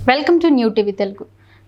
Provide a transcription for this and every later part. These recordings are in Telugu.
Welcome to new TV Telugu.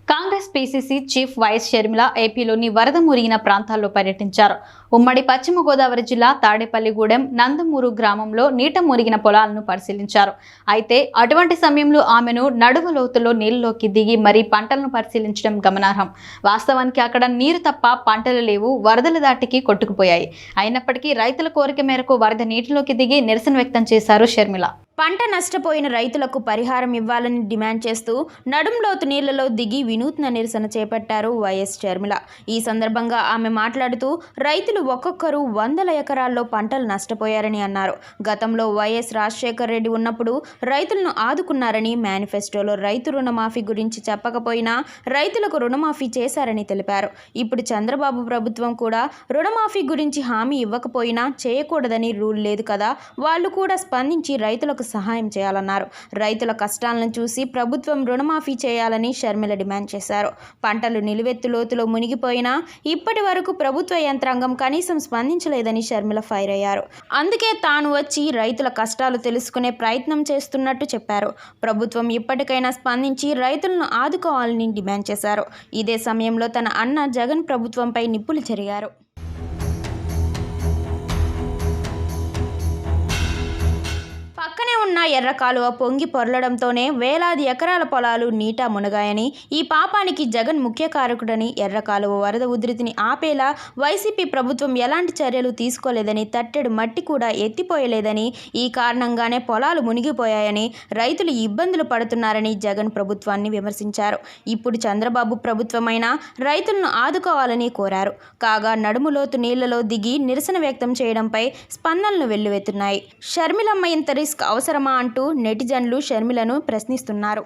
Congress PCC chief YS Sharmila ఏపీలోని వరద మురిగిన ప్రాంతాల్లో పర్యటించారు. ఉమ్మడి పశ్చిమ గోదావరి జిల్లా తాడేపల్లిగూడెం నందమూరు గ్రామంలో నీట మురిగిన పొలాలను పరిశీలించారు. అయితే అటువంటి సమయంలో ఆమెను నడుము లోతులో నీళ్లలోకి దిగి మరీ పంటలను పరిశీలించడం గమనార్హం. వాస్తవానికి అక్కడ నీరు తప్ప పంటలు లేవు, వరదల దాటికి కొట్టుకుపోయాయి. అయినప్పటికీ రైతుల కోరిక మేరకు వరద నీటిలోకి దిగి నిరసన వ్యక్తం చేశారు షర్మిల. పంట నష్టపోయిన రైతులకు పరిహారం ఇవ్వాలని డిమాండ్ చేస్తూ నడుంలోతు నీళ్లలో దిగి వినూత్న నిరసన చేపట్టారు వైఎస్ షర్మిల. ఈ సందర్భంగా ఆమె మాట్లాడుతూ రైతులు ఒక్కొక్కరు వందల ఎకరాల్లో పంటలు నష్టపోయారని అన్నారు. గతంలో వైఎస్ రాజశేఖర్ రెడ్డి ఉన్నప్పుడు రైతులను ఆదుకున్నారని, మేనిఫెస్టోలో రైతు రుణమాఫీ గురించి చెప్పకపోయినా రైతులకు రుణమాఫీ చేశారని తెలిపారు. ఇప్పుడు చంద్రబాబు ప్రభుత్వం కూడా రుణమాఫీ గురించి హామీ ఇవ్వకపోయినా చేయకూడదని రూల్ లేదు కదా, వాళ్ళు కూడా స్పందించి రైతులకు సహాయం చేయాలన్నారు. రైతుల కష్టాలను చూసి ప్రభుత్వం రుణమాఫీ చేయాలని షర్మిల డిమాండ్ చేశారు. పంటలు నిలువెత్తు లోతులో మునిగిపోయినా ఇప్పటి వరకు ప్రభుత్వ యంత్రాంగం కనీసం స్పందించలేదని షర్మిల ఫైర్ అయ్యారు. అందుకే తాను వచ్చి రైతుల కష్టాలు తెలుసుకునే ప్రయత్నం చేస్తున్నట్టు చెప్పారు. ప్రభుత్వం ఇప్పటికైనా స్పందించి రైతులను ఆదుకోవాలని డిమాండ్ చేశారు. ఇదే సమయంలో తన అన్న జగన్ ప్రభుత్వంపై నిప్పులు చెరిగారు. పక్కనే ఉన్న ఎర్ర కాలువ పొంగి పొరలడంతోనే వేలాది ఎకరాల పొలాలు నీట మునగాయని, ఈ పాపానికి జగన్ ముఖ్య కారకుడని, ఎర్ర కాలువ వరద ఉధృతిని ఆపేలా వైసీపీ ప్రభుత్వం ఎలాంటి చర్యలు తీసుకోలేదని, తట్టెడు మట్టి కూడా ఎత్తిపోయలేదని, ఈ కారణంగానే పొలాలు మునిగిపోయాయని, రైతులు ఇబ్బందులు పడుతున్నారని జగన్ ప్రభుత్వాన్ని విమర్శించారు. ఇప్పుడు చంద్రబాబు ప్రభుత్వమైనా రైతులను ఆదుకోవాలని కోరారు. కాగా నడుములోతు నీళ్లలో దిగి నిరసన వ్యక్తం చేయడంపై స్పందనలు వెల్లువెత్తున్నాయి. షర్మిలమ్మ ఇంత రిస్క్ అవసరమా అంటూ నెటిజన్లు షర్మిలను ప్రశ్నిస్తున్నారు.